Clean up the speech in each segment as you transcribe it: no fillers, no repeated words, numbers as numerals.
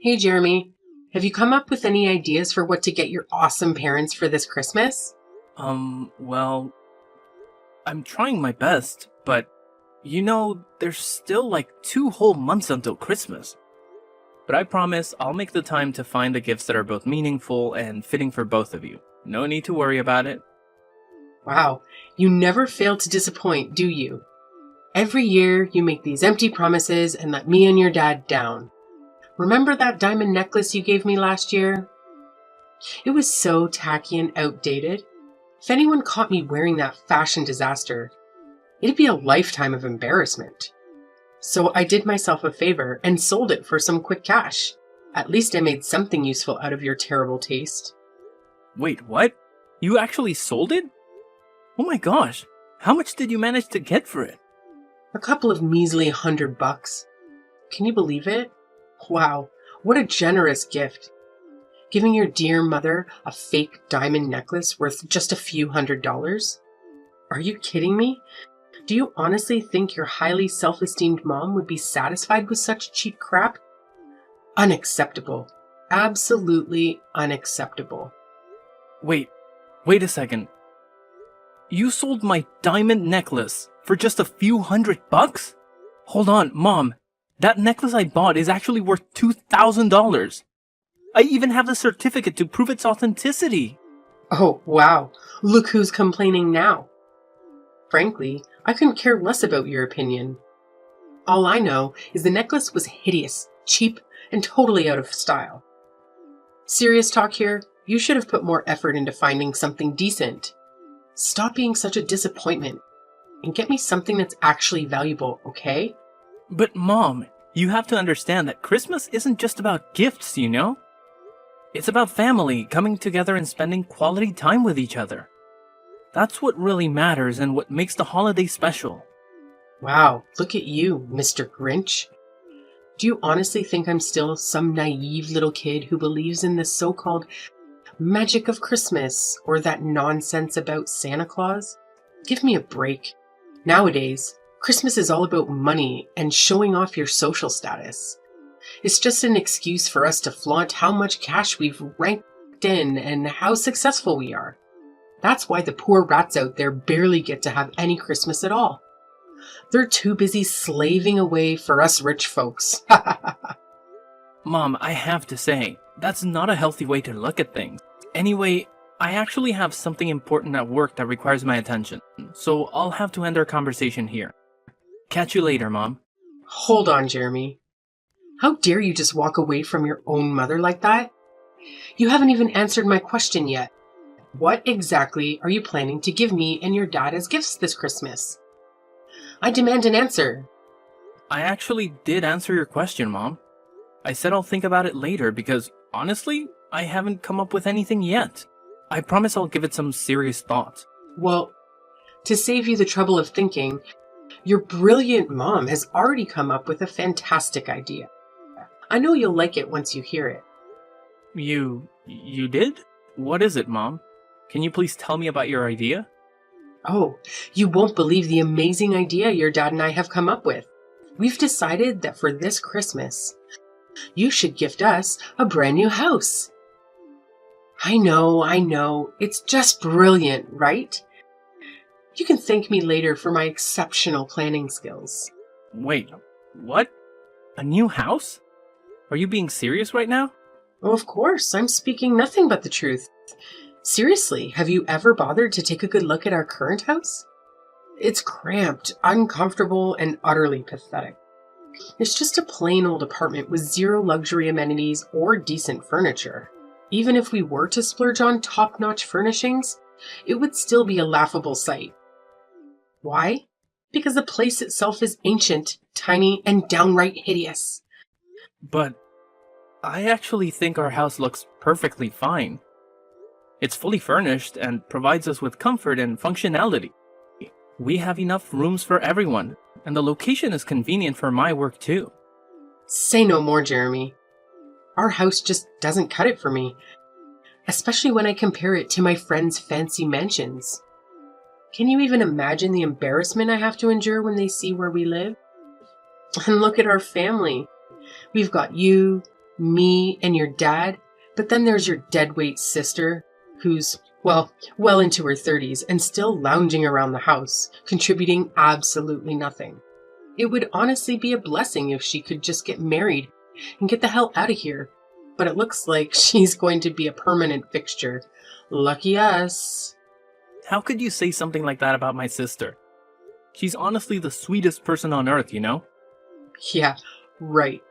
Hey, Jeremy. Have you come up with any ideas for what to get your awesome parents for this Christmas? Well, I'm trying my best, but there's still like 2 whole months until Christmas. But I promise I'll make the time to find the gifts that are both meaningful and fitting for both of you. No need to worry about it. Wow, you never fail to disappoint, do you? Every year you make these empty promises and let me and your dad down. Remember that diamond necklace you gave me last year? It was so tacky and outdated. If anyone caught me wearing that fashion disaster, it'd be a lifetime of embarrassment. So I did myself a favor and sold it for some quick cash. At least I made something useful out of your terrible taste. Wait, what? You actually sold it? Oh my gosh, how much did you manage to get for it? A couple of measly $100. Can you believe it? Wow, what a generous gift. Giving your dear mother a fake diamond necklace worth just a few $100s? Are you kidding me? Do you honestly think your highly self-esteemed mom would be satisfied with such cheap crap? Unacceptable. Absolutely unacceptable. Wait a second. You sold my diamond necklace for just a few $100? Hold on, Mom. That necklace I bought is actually worth $2,000. I even have the certificate to prove its authenticity. Oh, wow. Look who's complaining now. Frankly, I couldn't care less about your opinion. All I know is the necklace was hideous, cheap, and totally out of style. Serious talk here, you should have put more effort into finding something decent. Stop being such a disappointment and get me something that's actually valuable, okay? But Mom, you have to understand that Christmas isn't just about gifts, you know? It's about family coming together and spending quality time with each other. That's what really matters and what makes the holiday special. Wow, look at you, Mr. Grinch. Do you honestly think I'm still some naive little kid who believes in the so-called magic of Christmas or that nonsense about Santa Claus? Give me a break. Nowadays, Christmas is all about money and showing off your social status. It's just an excuse for us to flaunt how much cash we've ranked in and how successful we are. That's why the poor rats out there barely get to have any Christmas at all. They're too busy slaving away for us rich folks. Mom, I have to say, that's not a healthy way to look at things. Anyway, I actually have something important at work that requires my attention, so I'll have to end our conversation here. Catch you later, Mom. Hold on, Jeremy. How dare you just walk away from your own mother like that? You haven't even answered my question yet. What exactly are you planning to give me and your dad as gifts this Christmas? I demand an answer. I actually did answer your question, Mom. I said I'll think about it later because, honestly, I haven't come up with anything yet. I promise I'll give it some serious thought. Well, to save you the trouble of thinking, your brilliant mom has already come up with a fantastic idea. I know you'll like it once you hear it. You did? What is it, Mom? Can you please tell me about your idea? Oh, you won't believe the amazing idea your dad and I have come up with. We've decided that for this Christmas, you should gift us a brand new house. I know. It's just brilliant, right? You can thank me later for my exceptional planning skills. Wait, what? A new house? Are you being serious right now? Oh, of course, I'm speaking nothing but the truth. Seriously, have you ever bothered to take a good look at our current house? It's cramped, uncomfortable, and utterly pathetic. It's just a plain old apartment with zero luxury amenities or decent furniture. Even if we were to splurge on top-notch furnishings, it would still be a laughable sight. Why? Because the place itself is ancient, tiny, and downright hideous. But I actually think our house looks perfectly fine. It's fully furnished and provides us with comfort and functionality. We have enough rooms for everyone, and the location is convenient for my work too. Say no more, Jeremy. Our house just doesn't cut it for me, especially when I compare it to my friends' fancy mansions. Can you even imagine the embarrassment I have to endure when they see where we live? And look at our family. We've got you, Me and your dad, but then there's your deadweight sister, who's, well into her 30s and still lounging around the house, contributing absolutely nothing. It would honestly be a blessing if she could just get married and get the hell out of here. But it looks like she's going to be a permanent fixture. Lucky us. How could you say something like that about my sister? She's honestly the sweetest person on earth, you know? Yeah, right.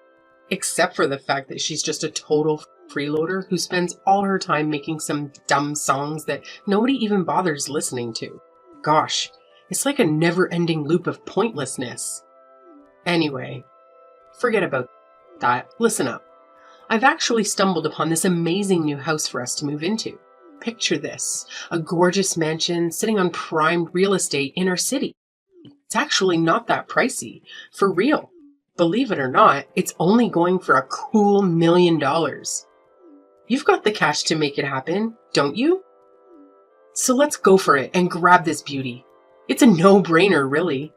Except for the fact that she's just a total freeloader who spends all her time making some dumb songs that nobody even bothers listening to. Gosh, it's like a never-ending loop of pointlessness. Anyway, forget about that. Listen up. I've actually stumbled upon this amazing new house for us to move into. Picture this, a gorgeous mansion sitting on prime real estate in our city. It's actually not that pricey, for real. Believe it or not, it's only going for a cool $1 million. You've got the cash to make it happen, don't you? So let's go for it and grab this beauty. It's a no-brainer, really.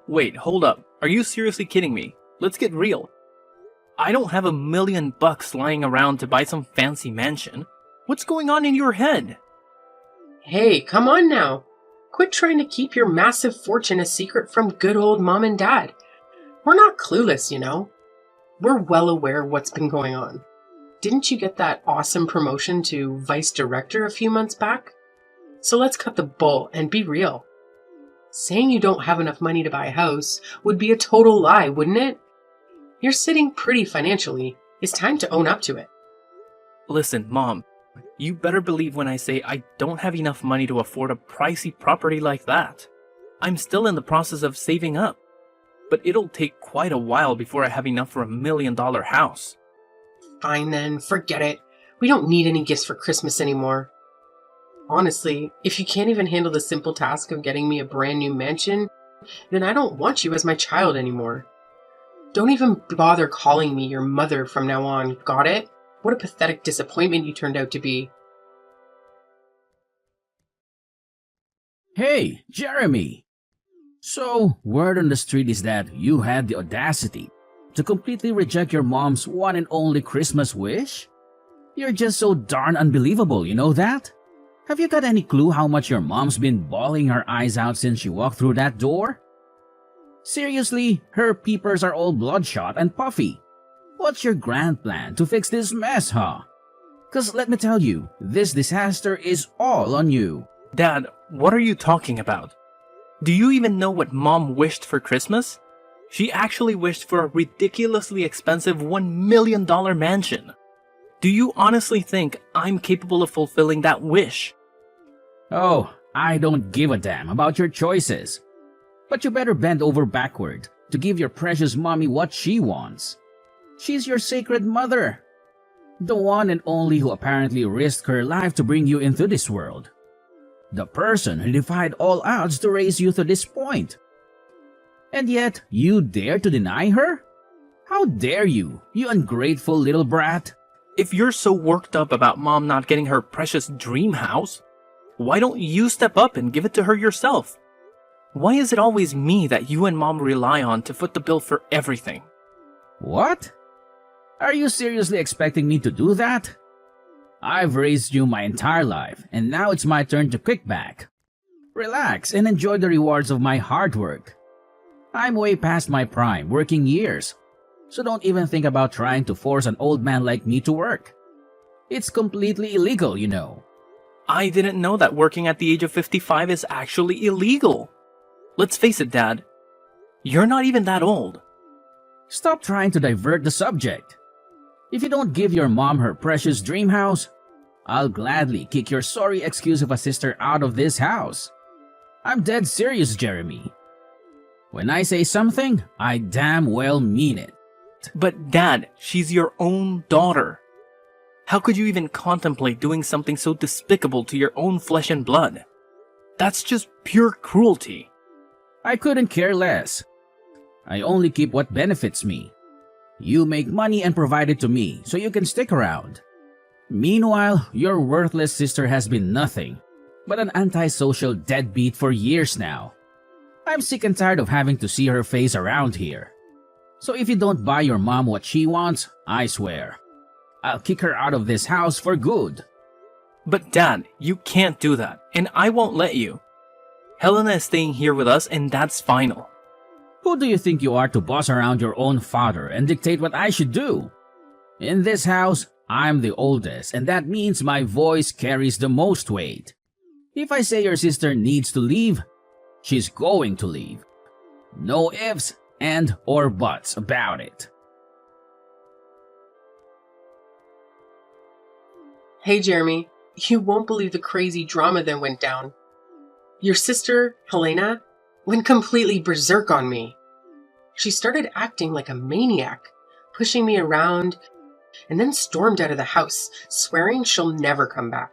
Wait, hold up. Are you seriously kidding me? Let's get real. I don't have $1 million lying around to buy some fancy mansion. What's going on in your head? Hey, come on now. Quit trying to keep your massive fortune a secret from good old mom and dad. We're not clueless, you know. We're well aware of what's been going on. Didn't you get that awesome promotion to vice director a few months back? So let's cut the bull and be real. Saying you don't have enough money to buy a house would be a total lie, wouldn't it? You're sitting pretty financially. It's time to own up to it. Listen, Mom, you better believe when I say I don't have enough money to afford a pricey property like that. I'm still in the process of saving up, but it'll take quite a while before I have enough for $1 million house. Fine then, forget it. We don't need any gifts for Christmas anymore. Honestly, if you can't even handle the simple task of getting me a brand new mansion, then I don't want you as my child anymore. Don't even bother calling me your mother from now on, got it? What a pathetic disappointment you turned out to be. Hey, Jeremy! So, word on the street is that you had the audacity to completely reject your mom's one and only Christmas wish? You're just so darn unbelievable, you know that? Have you got any clue how much your mom's been bawling her eyes out since she walked through that door? Seriously, her peepers are all bloodshot and puffy. What's your grand plan to fix this mess, huh? 'Cause let me tell you, this disaster is all on you. Dad, what are you talking about? Do you even know what Mom wished for Christmas? She actually wished for a ridiculously expensive $1 million mansion. Do you honestly think I'm capable of fulfilling that wish? Oh, I don't give a damn about your choices. But you better bend over backward to give your precious mommy what she wants. She's your sacred mother. The one and only who apparently risked her life to bring you into this world. The person who defied all odds to raise you to this point. And yet, you dare to deny her? How dare you, you ungrateful little brat? If you're so worked up about Mom not getting her precious dream house, why don't you step up and give it to her yourself? Why is it always me that you and Mom rely on to foot the bill for everything? What? Are you seriously expecting me to do that? I've raised you my entire life, and now it's my turn to kick back. Relax and enjoy the rewards of my hard work. I'm way past my prime working years, so don't even think about trying to force an old man like me to work. It's completely illegal, you know. I didn't know that working at the age of 55 is actually illegal. Let's face it, Dad. You're not even that old. Stop trying to divert the subject. If you don't give your mom her precious dream house, I'll gladly kick your sorry excuse of a sister out of this house. I'm dead serious, Jeremy. When I say something, I damn well mean it. But Dad, she's your own daughter. How could you even contemplate doing something so despicable to your own flesh and blood? That's just pure cruelty. I couldn't care less. I only keep what benefits me. You make money and provide it to me so you can stick around. Meanwhile, your worthless sister has been nothing but an antisocial deadbeat for years now. I'm sick and tired of having to see her face around here. So if you don't buy your mom what she wants, I swear, I'll kick her out of this house for good. But Dad, you can't do that, and I won't let you. Helena is staying here with us, and that's final. Who do you think you are to boss around your own father and dictate what I should do? In this house, I'm the oldest, and that means my voice carries the most weight. If I say your sister needs to leave, she's going to leave. No ifs and or buts about it. Hey, Jeremy, you won't believe the crazy drama that went down. Your sister, Helena, went completely berserk on me. She started acting like a maniac, pushing me around, and then stormed out of the house, swearing she'll never come back.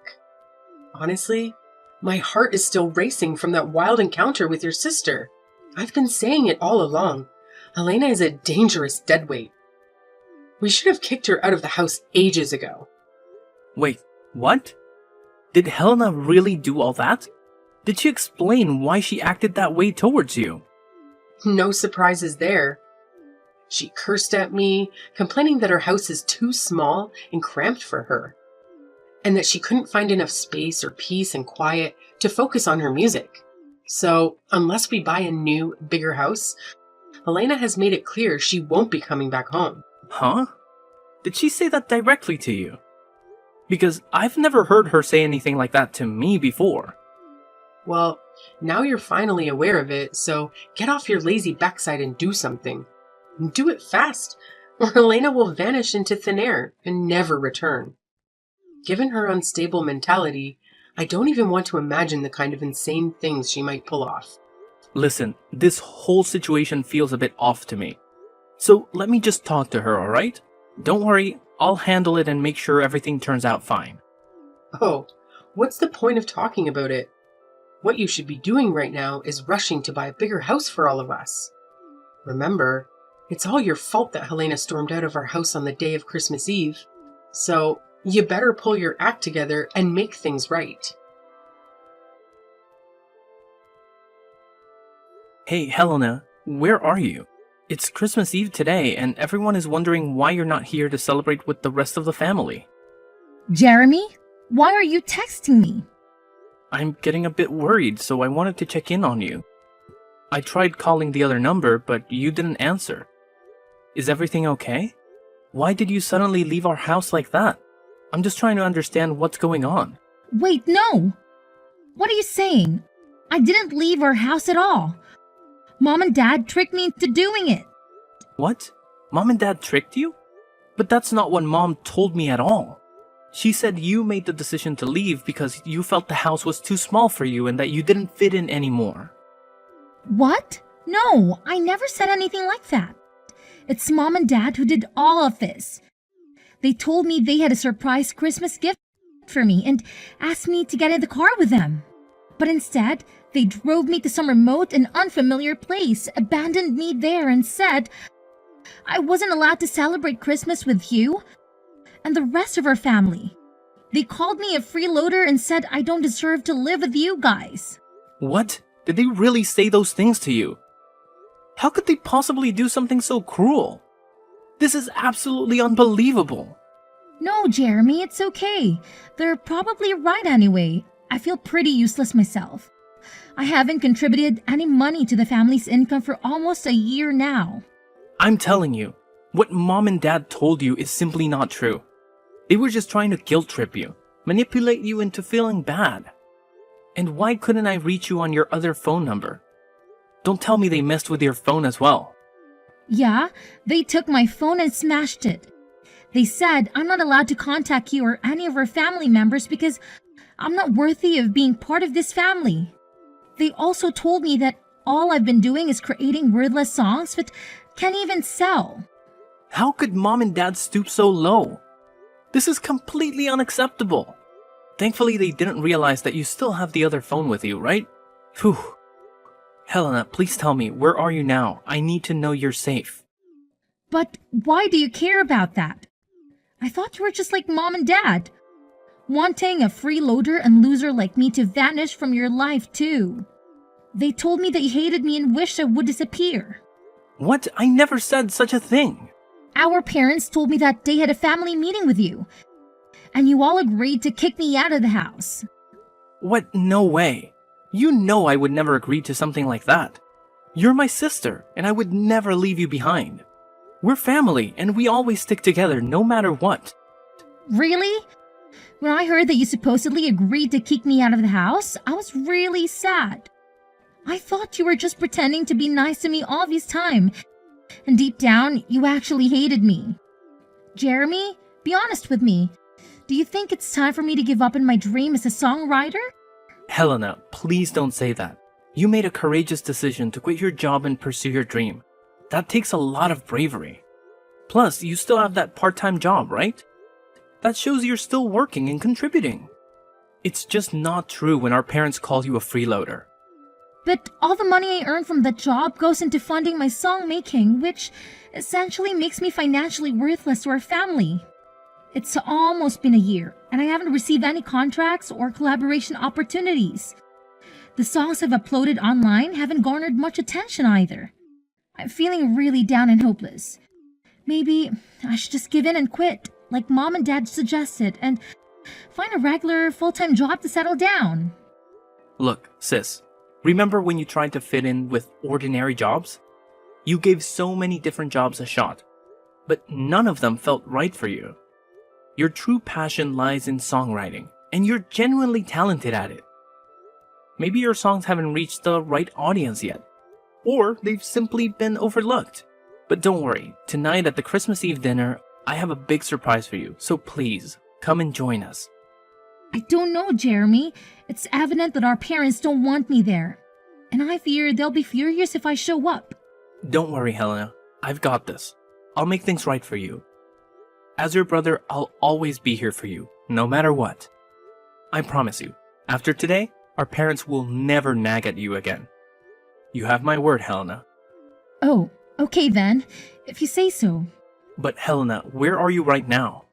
Honestly, my heart is still racing from that wild encounter with your sister. I've been saying it all along. Helena is a dangerous deadweight. We should have kicked her out of the house ages ago. Wait, what? Did Helena really do all that? Did she explain why she acted that way towards you? No surprises there. She cursed at me, complaining that her house is too small and cramped for her, and that she couldn't find enough space or peace and quiet to focus on her music. So, unless we buy a new, bigger house, Helena has made it clear she won't be coming back home. Huh? Did she say that directly to you? Because I've never heard her say anything like that to me before. Well, now you're finally aware of it, so get off your lazy backside and do something. And do it fast, or Helena will vanish into thin air and never return. Given her unstable mentality, I don't even want to imagine the kind of insane things she might pull off. Listen, this whole situation feels a bit off to me. So let me just talk to her, alright? Don't worry, I'll handle it and make sure everything turns out fine. Oh, what's the point of talking about it? What you should be doing right now is rushing to buy a bigger house for all of us. Remember, it's all your fault that Helena stormed out of our house on the day of Christmas Eve. So, you better pull your act together and make things right. Hey, Helena, where are you? It's Christmas Eve today, and everyone is wondering why you're not here to celebrate with the rest of the family. Jeremy, why are you texting me? I'm getting a bit worried, so I wanted to check in on you. I tried calling the other number, but you didn't answer. Is everything okay? Why did you suddenly leave our house like that? I'm just trying to understand what's going on. Wait, no! What are you saying? I didn't leave our house at all. Mom and Dad tricked me into doing it. What? Mom and Dad tricked you? But that's not what Mom told me at all. She said you made the decision to leave because you felt the house was too small for you and that you didn't fit in anymore. What? No, I never said anything like that. It's Mom and Dad who did all of this. They told me they had a surprise Christmas gift for me and asked me to get in the car with them. But instead, they drove me to some remote and unfamiliar place, abandoned me there, and said I wasn't allowed to celebrate Christmas with you and the rest of our family. They called me a freeloader and said I don't deserve to live with you guys. What? Did they really say those things to you? How could they possibly do something so cruel? This is absolutely unbelievable. No, Jeremy, it's okay. They're probably right anyway. I feel pretty useless myself. I haven't contributed any money to the family's income for almost a year now. I'm telling you, what Mom and Dad told you is simply not true. They were just trying to guilt trip you, manipulate you into feeling bad. And why couldn't I reach you on your other phone number? Don't tell me they messed with your phone as well. Yeah, they took my phone and smashed it. They said I'm not allowed to contact you or any of our family members because I'm not worthy of being part of this family. They also told me that all I've been doing is creating wordless songs that can't even sell. How could Mom and Dad stoop so low? This is completely unacceptable. Thankfully, they didn't realize that you still have the other phone with you, right? Phew. Helena, please tell me, where are you now? I need to know you're safe. But why do you care about that? I thought you were just like Mom and Dad, wanting a freeloader and loser like me to vanish from your life too. They told me that you hated me and wished I would disappear. What? I never said such a thing. Our parents told me that they had a family meeting with you, and you all agreed to kick me out of the house. What? No way. You know I would never agree to something like that. You're my sister, and I would never leave you behind. We're family, and we always stick together no matter what. Really? When I heard that you supposedly agreed to kick me out of the house, I was really sad. I thought you were just pretending to be nice to me all this time, and deep down, you actually hated me. Jeremy, be honest with me. Do you think it's time for me to give up on my dream as a songwriter? Helena, please don't say that. You made a courageous decision to quit your job and pursue your dream. That takes a lot of bravery. Plus, you still have that part-time job, right? That shows you're still working and contributing. It's just not true when our parents call you a freeloader. But all the money I earn from that job goes into funding my song making, which essentially makes me financially worthless to our family. It's almost been a year, and I haven't received any contracts or collaboration opportunities. The songs I've uploaded online haven't garnered much attention either. I'm feeling really down and hopeless. Maybe I should just give in and quit, like Mom and Dad suggested, and find a regular, full-time job to settle down. Look, sis, remember when you tried to fit in with ordinary jobs? You gave so many different jobs a shot, but none of them felt right for you. Your true passion lies in songwriting, and you're genuinely talented at it. Maybe your songs haven't reached the right audience yet, or they've simply been overlooked. But don't worry, tonight at the Christmas Eve dinner, I have a big surprise for you, so please, come and join us. I don't know, Jeremy. It's evident that our parents don't want me there, and I fear they'll be furious if I show up. Don't worry, Helena. I've got this. I'll make things right for you. As your brother, I'll always be here for you, no matter what. I promise you, after today, our parents will never nag at you again. You have my word, Helena. Oh, okay then, if you say so. But Helena, where are you right now?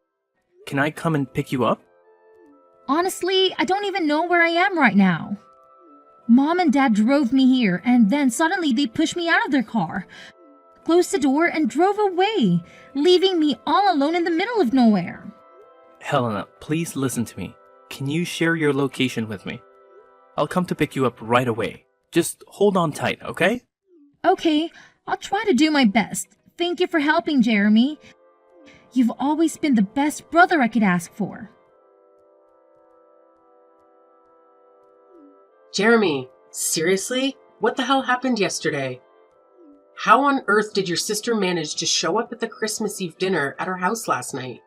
Can I come and pick you up? Honestly, I don't even know where I am right now. Mom and Dad drove me here, and then suddenly they pushed me out of their car, closed the door, and drove away, leaving me all alone in the middle of nowhere. Helena, please listen to me. Can you share your location with me? I'll come to pick you up right away. Just hold on tight, okay? Okay, I'll try to do my best. Thank you for helping, Jeremy. You've always been the best brother I could ask for. Jeremy, seriously? What the hell happened yesterday? How on earth did your sister manage to show up at the Christmas Eve dinner at our house last night?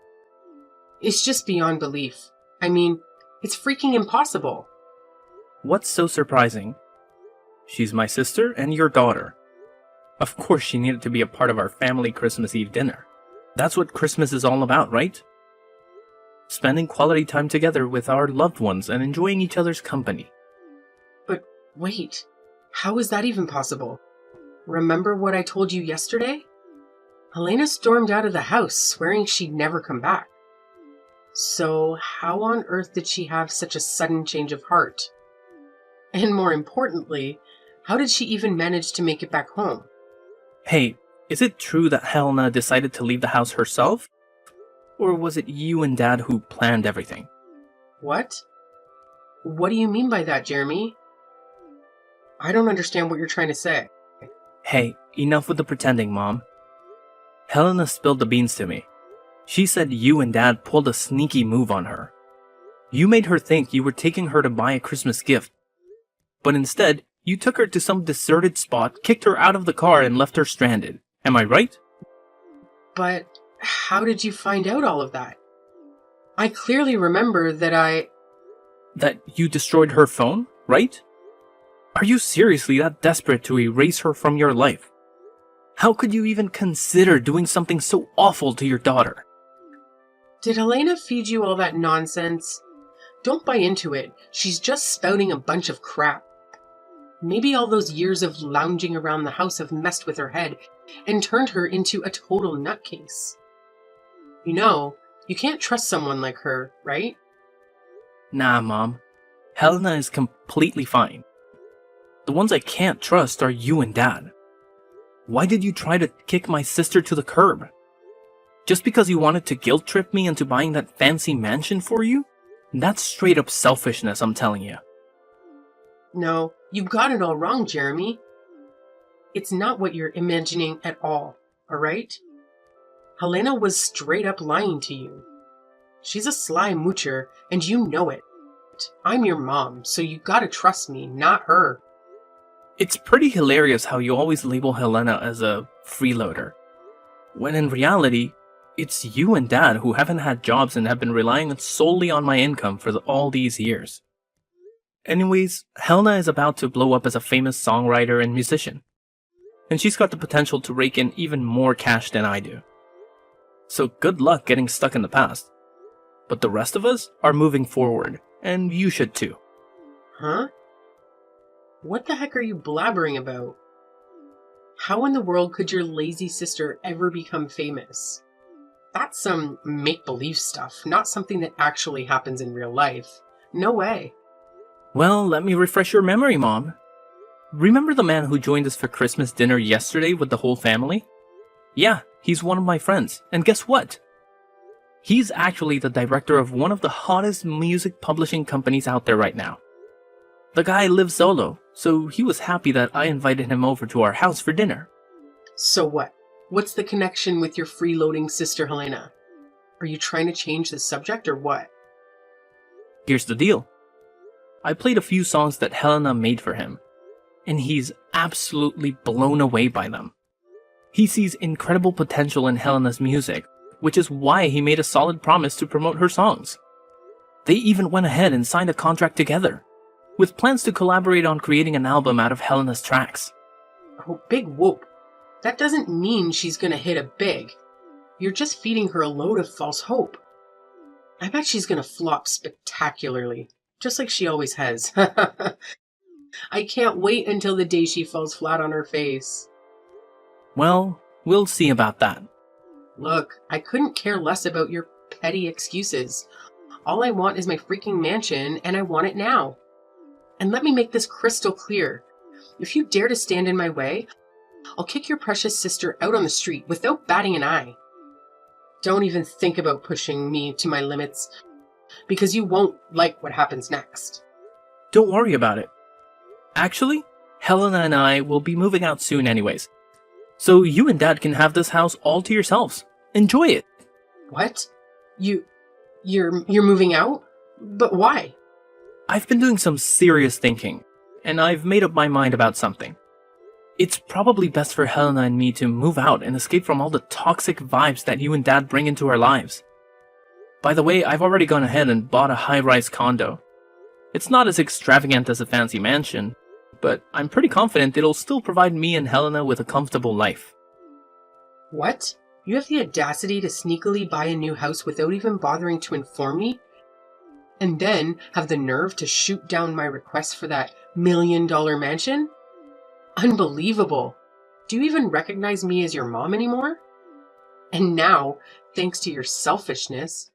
It's just beyond belief. I mean, it's freaking impossible. What's so surprising? She's my sister and your daughter. Of course she needed to be a part of our family Christmas Eve dinner. That's what Christmas is all about, right? Spending quality time together with our loved ones and enjoying each other's company. But wait, how is that even possible? Remember what I told you yesterday? Helena stormed out of the house, swearing she'd never come back. So how on earth did she have such a sudden change of heart? And more importantly, how did she even manage to make it back home? Hey, is it true that Helena decided to leave the house herself? Or was it you and Dad who planned everything? What? What do you mean by that, Jeremy? I don't understand what you're trying to say. Hey, enough with the pretending, Mom. Helena spilled the beans to me. She said you and Dad pulled a sneaky move on her. You made her think you were taking her to buy a Christmas gift. But instead, you took her to some deserted spot, kicked her out of the car, and left her stranded. Am I right? But how did you find out all of that? I clearly remember that That you destroyed her phone, right? Are you seriously that desperate to erase her from your life? How could you even consider doing something so awful to your daughter? Did Helena feed you all that nonsense? Don't buy into it. She's just spouting a bunch of crap. Maybe all those years of lounging around the house have messed with her head and turned her into a total nutcase. You know, you can't trust someone like her, right? Nah, Mom. Helena is completely fine. The ones I can't trust are you and Dad. Why did you try to kick my sister to the curb? Just because you wanted to guilt trip me into buying that fancy mansion for you? That's straight up selfishness, I'm telling you. No, you've got it all wrong, Jeremy. It's not what you're imagining at all, alright? Helena was straight up lying to you. She's a sly moocher, and you know it. I'm your mom, so you gotta trust me, not her. It's pretty hilarious how you always label Helena as a freeloader, when in reality, it's you and Dad who haven't had jobs and have been relying solely on my income for all these years. Anyways, Helena is about to blow up as a famous songwriter and musician, and she's got the potential to rake in even more cash than I do. So good luck getting stuck in the past. But the rest of us are moving forward, and you should too. Huh? What the heck are you blabbering about? How in the world could your lazy sister ever become famous? That's some make-believe stuff, not something that actually happens in real life. No way. Well, let me refresh your memory, Mom. Remember the man who joined us for Christmas dinner yesterday with the whole family? Yeah, he's one of my friends, and guess what? He's actually the director of one of the hottest music publishing companies out there right now. The guy lives solo, so he was happy that I invited him over to our house for dinner. So what? What's the connection with your freeloading sister Helena? Are you trying to change the subject or what? Here's the deal. I played a few songs that Helena made for him, and he's absolutely blown away by them. He sees incredible potential in Helena's music, which is why he made a solid promise to promote her songs. They even went ahead and signed a contract together, with plans to collaborate on creating an album out of Helena's tracks. Oh, big whoop. That doesn't mean she's gonna hit it big. You're just feeding her a load of false hope. I bet she's gonna flop spectacularly, just like she always has. I can't wait until the day she falls flat on her face. Well, we'll see about that. Look, I couldn't care less about your petty excuses. All I want is my freaking mansion, and I want it now. And let me make this crystal clear. If you dare to stand in my way, I'll kick your precious sister out on the street without batting an eye. Don't even think about pushing me to my limits, because you won't like what happens next. Don't worry about it. Actually, Helena and I will be moving out soon anyways. So you and Dad can have this house all to yourselves. Enjoy it. What? You're moving out? But why? I've been doing some serious thinking, and I've made up my mind about something. It's probably best for Helena and me to move out and escape from all the toxic vibes that you and Dad bring into our lives. By the way, I've already gone ahead and bought a high-rise condo. It's not as extravagant as a fancy mansion, but I'm pretty confident it'll still provide me and Helena with a comfortable life. What? You have the audacity to sneakily buy a new house without even bothering to inform me? And then have the nerve to shoot down my request for that $1 million mansion? Unbelievable. Do you even recognize me as your mom anymore? And now, thanks to your selfishness,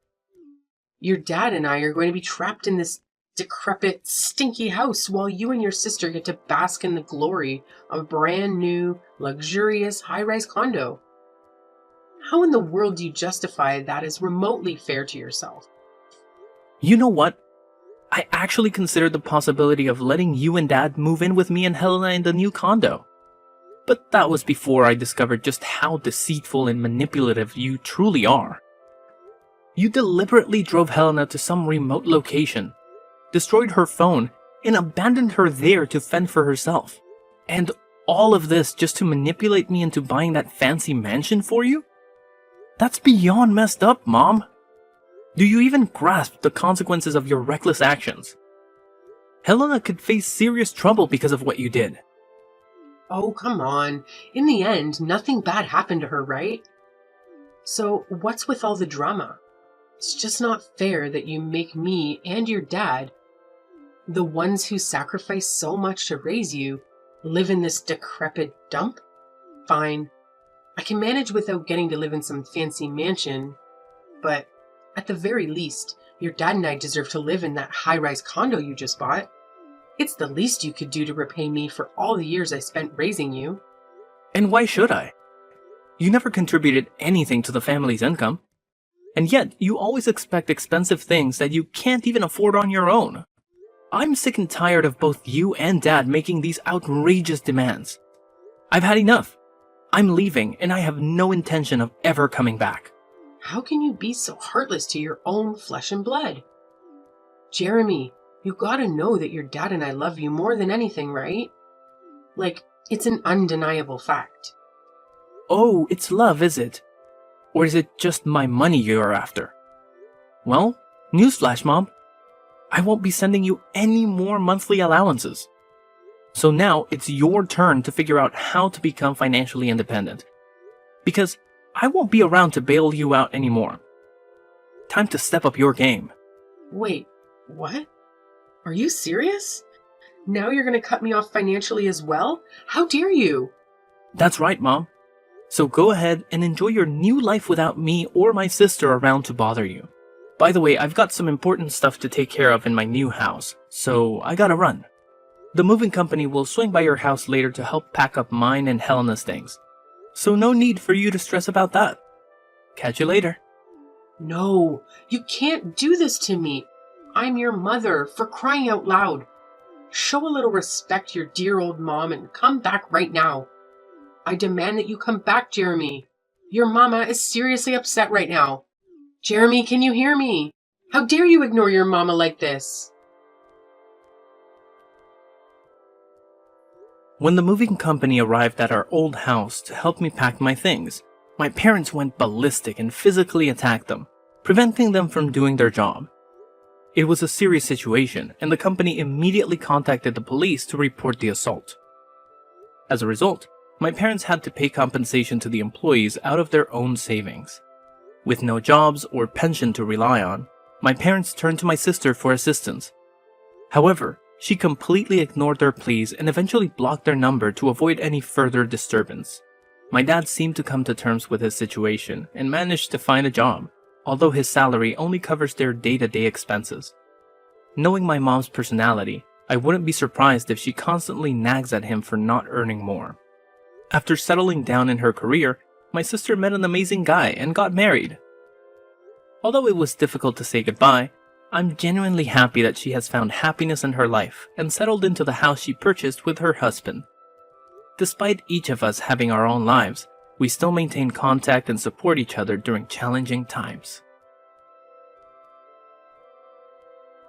your dad and I are going to be trapped in this decrepit, stinky house while you and your sister get to bask in the glory of a brand new, luxurious, high-rise condo. How in the world do you justify that as remotely fair to yourself? You know what? I actually considered the possibility of letting you and Dad move in with me and Helena in the new condo. But that was before I discovered just how deceitful and manipulative you truly are. You deliberately drove Helena to some remote location, destroyed her phone, and abandoned her there to fend for herself. And all of this just to manipulate me into buying that fancy mansion for you? That's beyond messed up, Mom. Do you even grasp the consequences of your reckless actions? Helena could face serious trouble because of what you did. Oh, come on. In the end, nothing bad happened to her, right? So, what's with all the drama? It's just not fair that you make me and your dad, the ones who sacrificed so much to raise you, live in this decrepit dump? Fine. I can manage without getting to live in some fancy mansion, but at the very least, your dad and I deserve to live in that high-rise condo you just bought. It's the least you could do to repay me for all the years I spent raising you. And why should I? You never contributed anything to the family's income. And yet, you always expect expensive things that you can't even afford on your own. I'm sick and tired of both you and Dad making these outrageous demands. I've had enough. I'm leaving, and I have no intention of ever coming back. How can you be so heartless to your own flesh and blood? Jeremy, you gotta know that your dad and I love you more than anything, right? Like, it's an undeniable fact. Oh, it's love, is it? Or is it just my money you're after? Well, newsflash, Mom. I won't be sending you any more monthly allowances. So now it's your turn to figure out how to become financially independent. Because I won't be around to bail you out anymore. Time to step up your game. Wait, what? Are you serious? Now you're gonna cut me off financially as well? How dare you? That's right, Mom. So go ahead and enjoy your new life without me or my sister around to bother you. By the way, I've got some important stuff to take care of in my new house, so I gotta run. The moving company will swing by your house later to help pack up mine and Helena's things. So no need for you to stress about that. Catch you later. No, you can't do this to me. I'm your mother, for crying out loud. Show a little respect to your dear old mom and come back right now. I demand that you come back, Jeremy. Your mama is seriously upset right now. Jeremy, can you hear me? How dare you ignore your mama like this? When the moving company arrived at our old house to help me pack my things, my parents went ballistic and physically attacked them, preventing them from doing their job. It was a serious situation, and the company immediately contacted the police to report the assault. As a result, my parents had to pay compensation to the employees out of their own savings. With no jobs or pension to rely on, my parents turned to my sister for assistance. However, she completely ignored their pleas and eventually blocked their number to avoid any further disturbance. My dad seemed to come to terms with his situation and managed to find a job, although his salary only covers their day-to-day expenses. Knowing my mom's personality, I wouldn't be surprised if she constantly nags at him for not earning more. After settling down in her career, my sister met an amazing guy and got married. Although it was difficult to say goodbye, I'm genuinely happy that she has found happiness in her life and settled into the house she purchased with her husband. Despite each of us having our own lives, we still maintain contact and support each other during challenging times.